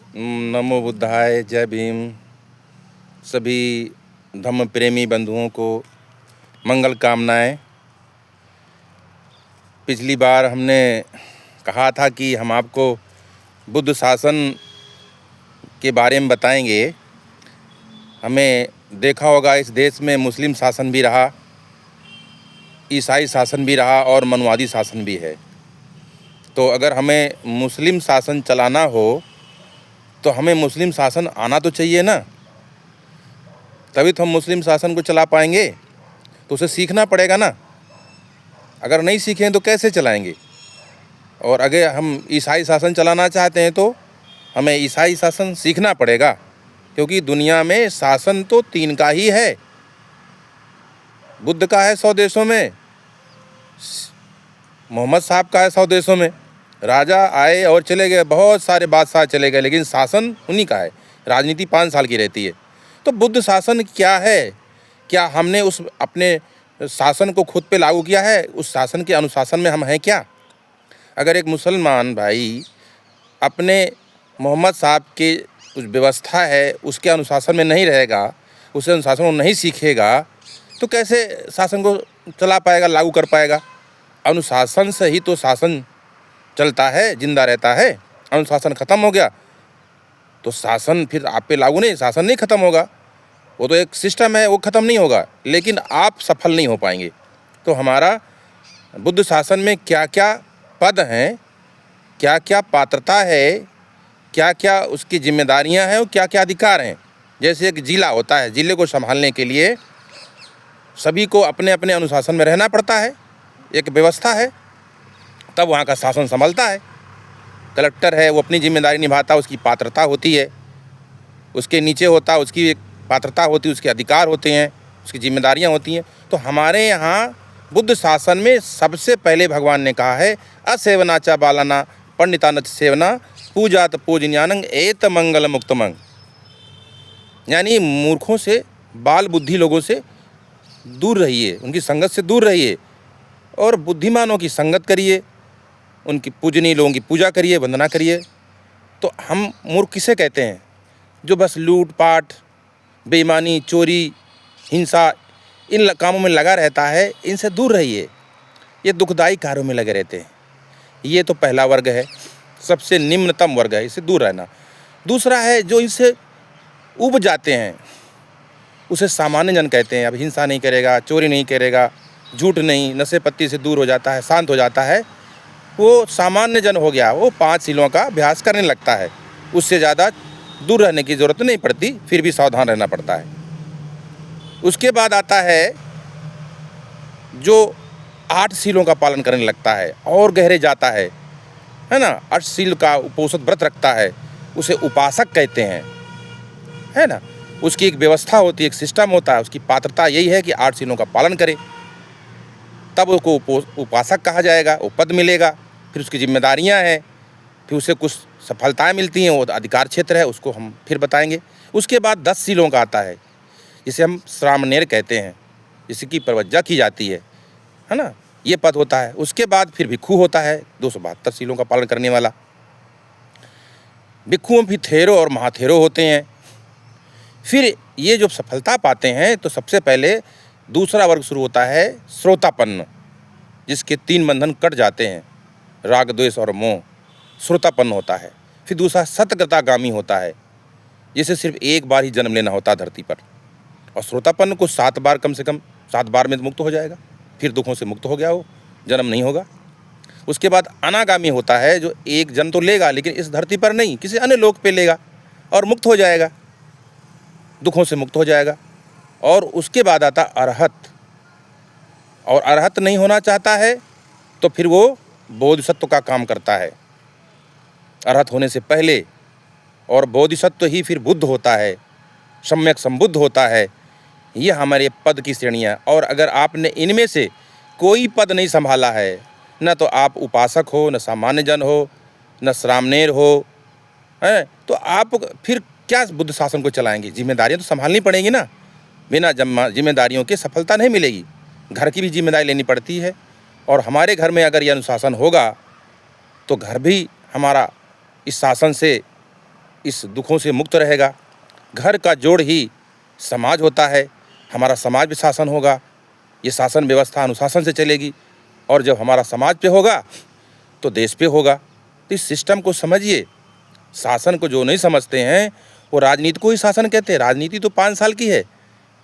नमो बुद्धाय, जय भीम। सभी धम्म प्रेमी बंधुओं को मंगल कामनाएं। पिछली बार हमने कहा था कि हम आपको बुद्ध शासन के बारे में बताएंगे। हमें देखा होगा इस देश में मुस्लिम शासन भी रहा, ईसाई शासन भी रहा और मनुवादी शासन भी है। तो अगर हमें मुस्लिम शासन चलाना हो तो हमें मुस्लिम शासन आना तो चाहिए ना, तभी तो हम मुस्लिम शासन को चला पाएंगे। तो उसे सीखना पड़ेगा ना। अगर नहीं सीखें तो कैसे चलाएंगे। और अगर हम ईसाई शासन चलाना चाहते हैं तो हमें ईसाई शासन सीखना पड़ेगा, क्योंकि दुनिया में शासन तो 3 का ही है। बुद्ध का है 100 देशों में, मोहम्मद साहब का है 100 देशों में। राजा आए और चले गए, बहुत सारे बादशाह चले गए, लेकिन शासन उन्हीं का है। राजनीति 5 साल की रहती है। तो बुद्ध शासन क्या है? क्या हमने उस अपने शासन को खुद पे लागू किया है? उस शासन के अनुशासन में हम हैं क्या? अगर एक मुसलमान भाई अपने मोहम्मद साहब के कुछ व्यवस्था है उसके अनुशासन में नहीं रहेगा, उस अनुशासन को नहीं सीखेगा, तो कैसे शासन को चला पाएगा, लागू कर पाएगा? अनुशासन से ही तो शासन चलता है, जिंदा रहता है। अनुशासन खत्म हो गया तो शासन फिर आप पे लागू नहीं, शासन नहीं खत्म होगा। वो तो एक सिस्टम है, वो खत्म नहीं होगा, लेकिन आप सफल नहीं हो पाएंगे। तो हमारा बुद्ध शासन में क्या क्या पद हैं, क्या क्या पात्रता है, क्या क्या उसकी जिम्मेदारियां हैं और क्या क्या अधिकार हैं। जैसे एक जिला होता है, जिले को संभालने के लिए सभी को अपने अपने अनुशासन में रहना पड़ता है, एक व्यवस्था है, तब वहाँ का शासन संभलता है। कलेक्टर है, वो अपनी जिम्मेदारी निभाता है, उसकी पात्रता होती है। उसके नीचे होता है, उसकी एक पात्रता होती है, उसके अधिकार होते हैं, उसकी जिम्मेदारियाँ होती हैं। तो हमारे यहाँ बुद्ध शासन में सबसे पहले भगवान ने कहा है, असेवनाचा बालाना पंडितान सेवना पूजात पूजन्यानंग एत मंगल मुक्तमंग। यानी मूर्खों से, बाल बुद्धि लोगों से दूर रहिए, उनकी संगत से दूर रहिए और बुद्धिमानों की संगत करिए, उनकी पूजनीय लोगों की पूजा करिए, वंदना करिए। तो हम मूर्ख किसे कहते हैं? जो बस लूट पाट, बेईमानी, चोरी, हिंसा, इन कामों में लगा रहता है। इनसे दूर रहिए, ये दुखदायी कार्यों में लगे रहते हैं। ये तो पहला वर्ग है, सबसे निम्नतम वर्ग है, इससे दूर रहना। दूसरा है जो इनसे उब जाते हैं, उसे सामान्य जन कहते हैं। अब हिंसा नहीं करेगा, चोरी नहीं करेगा, झूठ नहीं, नशे पत्ती से दूर हो जाता है, शांत हो जाता है, वो सामान्य जन हो गया। वो 5 शीलों का अभ्यास करने लगता है, उससे ज़्यादा दूर रहने की ज़रूरत नहीं पड़ती, फिर भी सावधान रहना पड़ता है। उसके बाद आता है जो 8 शीलों का पालन करने लगता है और गहरे जाता है ना। 8 शील का उपोषित व्रत रखता है, उसे उपासक कहते हैं, है ना। उसकी एक व्यवस्था होती है, एक सिस्टम होता है, उसकी पात्रता यही है कि 8 शीलों का पालन करे, तब उसको उपासक कहा जाएगा, वो पद मिलेगा। फिर उसकी जिम्मेदारियां हैं, फिर उसे कुछ सफलताएं मिलती हैं, वो अधिकार क्षेत्र है, उसको हम फिर बताएंगे। उसके बाद 10 शीलों का आता है, जिसे हम श्रामणेर कहते हैं, जिसकी प्रवज्जा की जाती है ना। ये पद होता है। उसके बाद फिर भिक्खु होता है, 272 शीलों का पालन करने वाला। भिक्खुओं भी थेरो और महाथेरो होते हैं। फिर ये जो सफलता पाते हैं तो सबसे पहले दूसरा वर्ग शुरू होता है, श्रोतापन्न, जिसके 3 बंधन कट जाते हैं, राग, द्वेष और मोह। श्रोतापन्न होता है। फिर दूसरा सतगतागामी होता है, जिसे सिर्फ एक बार ही जन्म लेना होता है धरती पर, और श्रोतापन्न को 7 बार, कम से कम 7 बार में मुक्त हो जाएगा, फिर दुखों से मुक्त हो गया, वो जन्म नहीं होगा। उसके बाद अनागामी होता है, जो एक जन्म तो लेगा लेकिन इस धरती पर नहीं, किसी अन्य लोक पे लेगा और मुक्त हो जाएगा, दुखों से मुक्त हो जाएगा। और उसके बाद आता अरहत, और अरहत नहीं होना चाहता है तो फिर वो बोधिसत्व का काम करता है अरहत होने से पहले, और बोधिसत्व ही फिर बुद्ध होता है, सम्यक संबुद्ध होता है। ये हमारे पद की श्रेणियाँ। और अगर आपने इनमें से कोई पद नहीं संभाला है, न तो आप उपासक हो, न सामान्य जन हो, न श्रामणेर हो, है, तो आप फिर क्या बुद्ध शासन को चलाएंगे? जिम्मेदारियां तो संभालनी पड़ेंगी ना। बिना जिम्मेदारियों के सफलता नहीं मिलेगी। घर की भी जिम्मेदारी लेनी पड़ती है, और हमारे घर में अगर यह अनुशासन होगा तो घर भी हमारा इस शासन से इस दुखों से मुक्त रहेगा। घर का जोड़ ही समाज होता है, हमारा समाज भी शासन होगा, ये शासन व्यवस्था अनुशासन से चलेगी, और जब हमारा समाज पे होगा तो देश पे होगा। तो इस सिस्टम को समझिए। शासन को जो नहीं समझते हैं वो राजनीति को ही शासन कहते हैं। राजनीति तो 5 साल की है,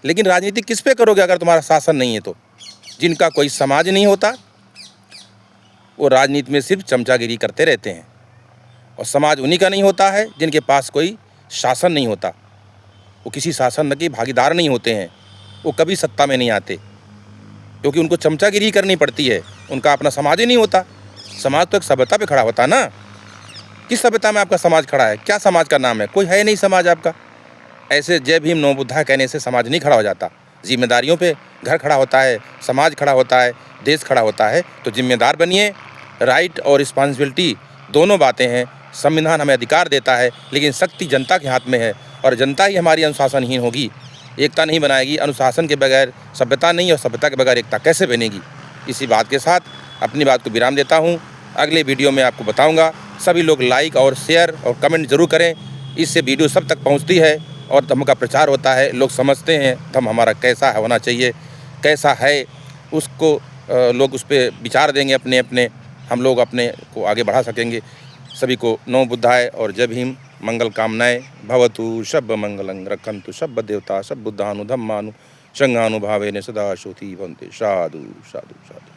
लेकिन राजनीति किस पे करोगे अगर तुम्हारा शासन नहीं है तो? जिनका कोई समाज नहीं होता वो राजनीति में सिर्फ चमचागिरी करते रहते हैं, और समाज उन्हीं का नहीं होता है जिनके पास कोई शासन नहीं होता। वो किसी शासन के भागीदार नहीं होते हैं, वो कभी सत्ता में नहीं आते, क्योंकि उनको चमचागिरी करनी पड़ती है। उनका अपना समाज ही नहीं होता। समाज तो एक सभ्यता पे खड़ा होता है ना। किस सभ्यता में आपका समाज खड़ा है? क्या समाज का नाम है? कोई है नहीं समाज आपका। ऐसे जय भीम नमो बुद्धाय कहने से समाज नहीं खड़ा हो जाता। जिम्मेदारियों पे घर खड़ा होता है, समाज खड़ा होता है, देश खड़ा होता है। तो जिम्मेदार बनिए। राइट और रिस्पॉन्सिबिलिटी दोनों बातें हैं। संविधान हमें अधिकार देता है, लेकिन शक्ति जनता के हाथ में है, और जनता ही हमारी अनुशासनहीन होगी, एकता नहीं बनाएगी। अनुशासन के बगैर सभ्यता नहीं, और सभ्यता के बगैर एकता कैसे बनेगी? इसी बात के साथ अपनी बात को विराम देता हूँ। अगले वीडियो में आपको बताऊँगा। सभी लोग लाइक और शेयर और कमेंट जरूर करें, इससे वीडियो सब तक पहुँचती है और धर्म का प्रचार होता है। लोग समझते हैं धर्म हमारा कैसा होना चाहिए, कैसा है, उसको लोग उस पर विचार देंगे अपने अपने, हम लोग अपने को आगे बढ़ा सकेंगे। सभी को नमो बुद्धाय और जय भीम। मंगल कामनाएं भवतु। शब्द मंगलं रखन्तु शब्द देवता सब बुद्धानु धम्मानु संघानुभावेन सदा श्रुति भवन्ति। साधु साधु साधु।